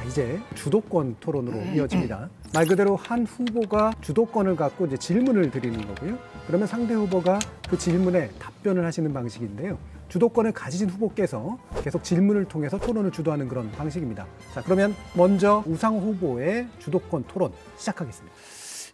자, 이제 주도권 토론으로 이어집니다. 말 그대로 한 후보가 주도권을 갖고 이제 질문을 드리는 거고요. 그러면 상대 후보가 그 질문에 답변을 하시는 방식인데요. 주도권을 가지신 후보께서 계속 질문을 통해서 토론을 주도하는 그런 방식입니다. 자, 그러면 먼저 우상 후보의 주도권 토론 시작하겠습니다.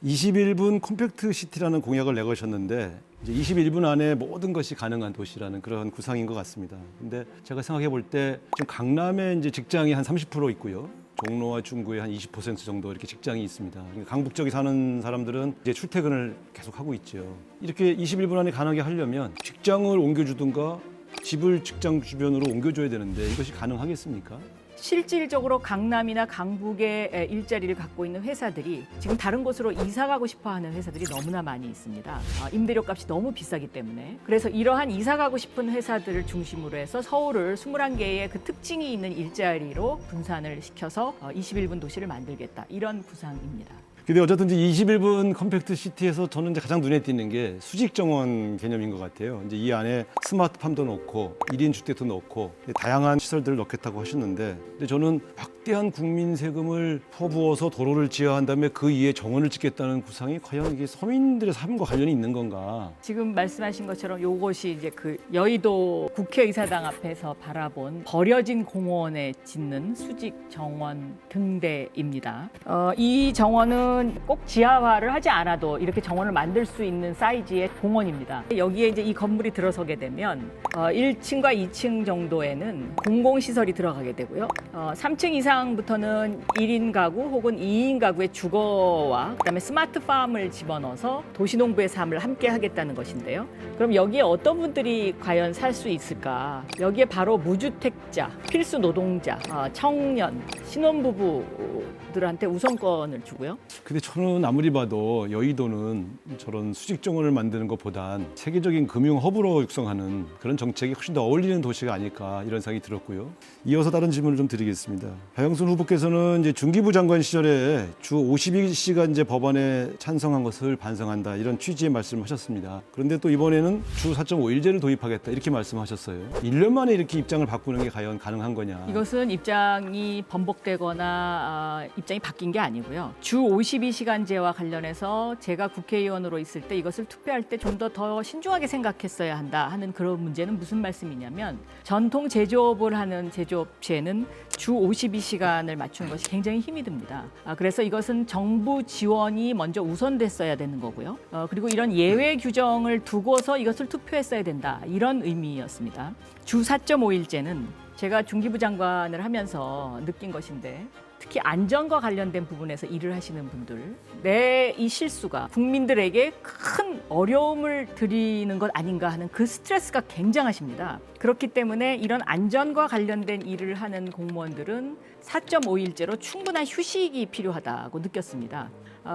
21분 컴팩트 시티라는 공약을 내거셨는데 이제 21분 안에 모든 것이 가능한 도시라는 그런 구상인 것 같습니다. 근데 제가 생각해 볼 때 지금 강남에 이제 직장이 한 30% 있고요. 종로와 중구에 한 20% 정도 이렇게 직장이 있습니다. 그러니까 강북 쪽에 사는 사람들은 이제 출퇴근을 계속 하고 있죠. 이렇게 21분 안에 가능하게 하려면 직장을 옮겨주든가 집을 직장 주변으로 옮겨줘야 되는데 이것이 가능하겠습니까? 실질적으로 강남이나 강북에 일자리를 갖고 있는 회사들이 지금 다른 곳으로 이사 가고 싶어 하는 회사들이 너무나 많이 있습니다. 임대료 값이 너무 비싸기 때문에. 그래서 이러한 이사 가고 싶은 회사들을 중심으로 해서 서울을 21개의 그 특징이 있는 일자리로 분산을 시켜서 21분 도시를 만들겠다. 이런 구상입니다. 근데 어쨌든 이제 21분 컴팩트 시티에서 저는 이제 가장 눈에 띄는 게 수직 정원 개념인 것 같아요. 이제 이 안에 스마트팜도 넣고 1인 주택도 넣고 다양한 시설들을 넣겠다고 하셨는데, 근데 저는 막대한 국민 세금을 퍼부어서 도로를 지어야 한 다음에 그 위에 정원을 짓겠다는 구상이 과연 이게 서민들의 삶과 관련이 있는 건가? 지금 말씀하신 것처럼 이것이 이제 그 여의도 국회의사당 앞에서 바라본 버려진 공원에 짓는 수직 정원 등대입니다. 이 정원은 꼭 지하화를 하지 않아도 이렇게 정원을 만들 수 있는 사이즈의 공원입니다. 여기에 이제 이 건물이 들어서게 되면 1층과 2층 정도에는 공공시설이 들어가게 되고요. 3층 이상부터는 1인 가구 혹은 2인 가구의 주거와 그다음에 스마트팜을 집어넣어서 도시농부의 삶을 함께 하겠다는 것인데요. 그럼 여기에 어떤 분들이 과연 살 수 있을까? 여기에 바로 무주택자, 필수 노동자, 청년, 신혼부부들한테 우선권을 주고요. 근데 저는 아무리 봐도 여의도는 저런 수직 정원을 만드는 것보단 세계적인 금융 허브로 육성하는 그런 정책이 훨씬 더 어울리는 도시가 아닐까 이런 생각이 들었고요. 이어서 다른 질문을 좀 드리겠습니다. 박영순 후보께서는 이제 중기부 장관 시절에 주 52시간제 법안에 찬성한 것을 반성한다 이런 취지의 말씀을 하셨습니다. 그런데 또 이번에는 주 4.5일제를 도입하겠다 이렇게 말씀하셨어요. 1년 만에 이렇게 입장을 바꾸는 게 과연 가능한 거냐? 이것은 입장이 번복되거나 입장이 바뀐 게 아니고요. 주 52시간제와 관련해서 제가 국회의원으로 있을 때 이것을 투표할 때 좀 더 신중하게 생각했어야 한다 하는 그런 문제는 무슨 말씀이냐면, 전통 제조업을 하는 제조업체는 주 52시간을 맞추는 것이 굉장히 힘이 듭니다. 그래서 이것은 정부 지원이 먼저 우선됐어야 되는 거고요. 그리고 이런 예외 규정을 두고서 이것을 투표했어야 된다. 이런 의미였습니다. 주 4.5일제는 제가 중기부 장관을 하면서 느낀 것인데, 특히 안전과 관련된 부분에서 일을 하시는 분들, 내 이 실수가 국민들에게 큰 어려움을 드리는 것 아닌가 하는 그 스트레스가 굉장하십니다. 그렇기 때문에 이런 안전과 관련된 일을 하는 공무원들은 4.5일제로 충분한 휴식이 필요하다고 느꼈습니다.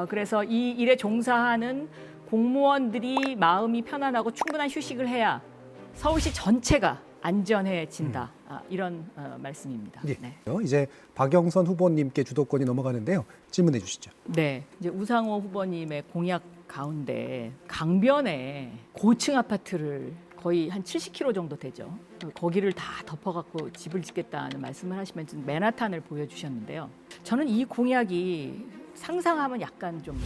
그래서 이 일에 종사하는 공무원들이 마음이 편안하고 충분한 휴식을 해야 서울시 전체가 안전해진다. 이런 말씀입니다. 예. 네. 이제 박영선 후보님께 주도권이 넘어가는데요. 질문해 주시죠. 네, 이제 우상호 후보님의 공약 가운데 강변에 고층 아파트를 거의 한 70km 정도 되죠. 거기를 다 덮어갖고 집을 짓겠다는 말씀을 하시면서 맨하탄을 보여주셨는데요. 저는 이 공약이 상상하면 약간 좀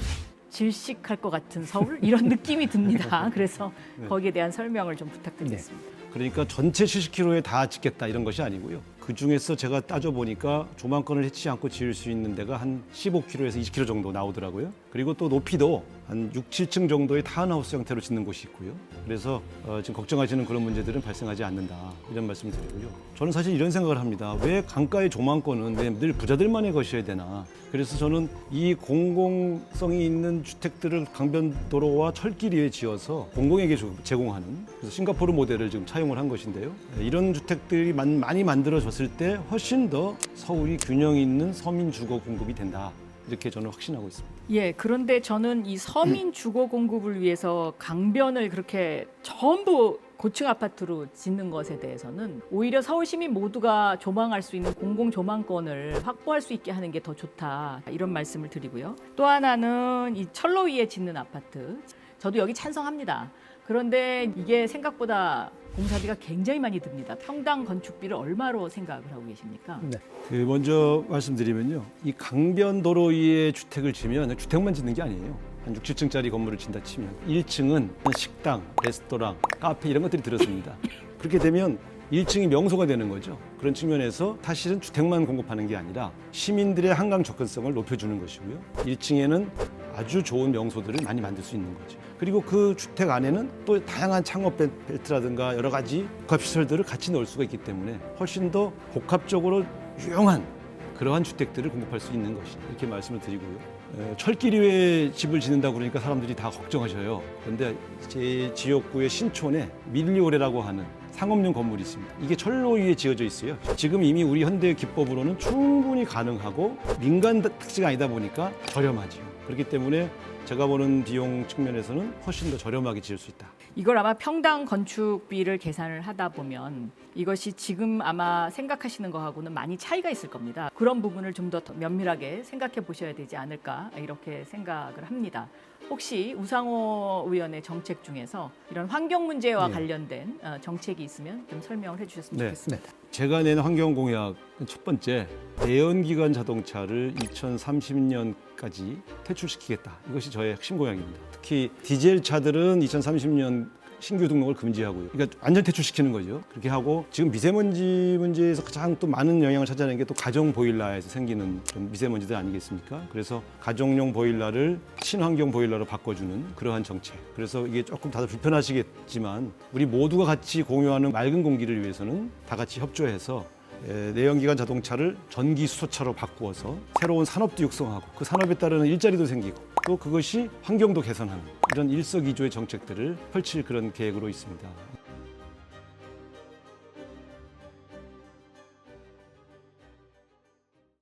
질식할 것 같은 서울 이런 느낌이 듭니다. 그래서 거기에 대한 설명을 좀 부탁드리겠습니다. 그러니까 전체 70km에 다 짓겠다 이런 것이 아니고요. 그 중에서 제가 따져보니까 조망권을 해치지 않고 지을 수 있는 데가 한 15km에서 20km 정도 나오더라고요. 그리고 또 높이도 한 6, 7층 정도의 타운하우스 형태로 짓는 곳이 있고요. 그래서 지금 걱정하시는 그런 문제들은 발생하지 않는다 이런 말씀 드리고요. 저는 사실 이런 생각을 합니다. 왜 강가의 조망권은 왜 늘 부자들만의 것이어야 되나. 그래서 저는 이 공공성이 있는 주택들을 강변도로와 철길 위에 지어서 공공에게 제공하는, 그래서 싱가포르 모델을 지금 차용을 한 것인데요. 이런 주택들이 많이 만들어졌을 때 훨씬 더 서울이 균형 있는 서민 주거 공급이 된다. 이렇게 저는 확신하고 있습니다. 예, 그런데 저는 이 서민 주거 공급을 위해서 강변을 그렇게 전부 고층 아파트로 짓는 것에 대해서는 오히려 서울 시민 모두가 조망할 수 있는 공공 조망권을 확보할 수 있게 하는 게 더 좋다. 이런 말씀을 드리고요. 또 하나는 이 철로 위에 짓는 아파트. 저도 여기 찬성합니다. 그런데 이게 생각보다 공사비가 굉장히 많이 듭니다. 평당 건축비를 얼마로 생각을 하고 계십니까? 네. 먼저 말씀드리면요. 이 강변도로 위에 주택을 지면 주택만 짓는 게 아니에요. 한 6, 7층짜리 건물을 진다 치면 1층은 식당, 레스토랑, 카페 이런 것들이 들었습니다. 그렇게 되면 1층이 명소가 되는 거죠. 그런 측면에서 사실은 주택만 공급하는 게 아니라 시민들의 한강 접근성을 높여주는 것이고요. 1층에는 아주 좋은 명소들을 많이 만들 수 있는 거죠. 그리고 그 주택 안에는 또 다양한 창업 벨트라든가 여러 가지 복합시설들을 같이 넣을 수가 있기 때문에 훨씬 더 복합적으로 유용한 그러한 주택들을 공급할 수 있는 것이 이렇게 말씀을 드리고요. 철길 위에 집을 짓는다고 그러니까 사람들이 다 걱정하셔요. 그런데 제 지역구의 신촌에 밀리오레라고 하는 상업용 건물이 있습니다. 이게 철로 위에 지어져 있어요. 지금 이미 우리 현대 기법으로는 충분히 가능하고 민간 택지가 아니다 보니까 저렴하죠. 그렇기 때문에 제가 보는 비용 측면에서는 훨씬 더 저렴하게 지을 수 있다. 이걸 아마 평당 건축비를 계산을 하다 보면 이것이 지금 아마 생각하시는 거하고는 많이 차이가 있을 겁니다. 그런 부분을 좀 더 면밀하게 생각해 보셔야 되지 않을까 이렇게 생각을 합니다. 혹시 우상호 의원의 정책 중에서 이런 환경 문제와 네. 관련된 정책이 있으면 좀 설명을 해주셨으면 네. 좋겠습니다. 제가 낸 환경 공약은 첫 번째, 내연기관 자동차를 2030년까지 퇴출시키겠다. 이것이 저의 핵심 공약입니다. 특히 디젤 차들은 2030년 신규 등록을 금지하고요. 그러니까 완전 퇴출시키는 거죠. 그렇게 하고 지금 미세먼지 문제에서 가장 또 많은 영향을 차지하는 게 또 가정 보일러에서 생기는 좀 미세먼지들 아니겠습니까? 그래서 가정용 보일러를 친환경 보일러로 바꿔주는 그러한 정책. 그래서 이게 조금 다들 불편하시겠지만 우리 모두가 같이 공유하는 맑은 공기를 위해서는 다 같이 협조해서 내연기관 자동차를 전기 수소차로 바꾸어서 새로운 산업도 육성하고 그 산업에 따르는 일자리도 생기고 또 그것이 환경도 개선하는 이런 일석이조의 정책들을 펼칠 그런 계획으로 있습니다.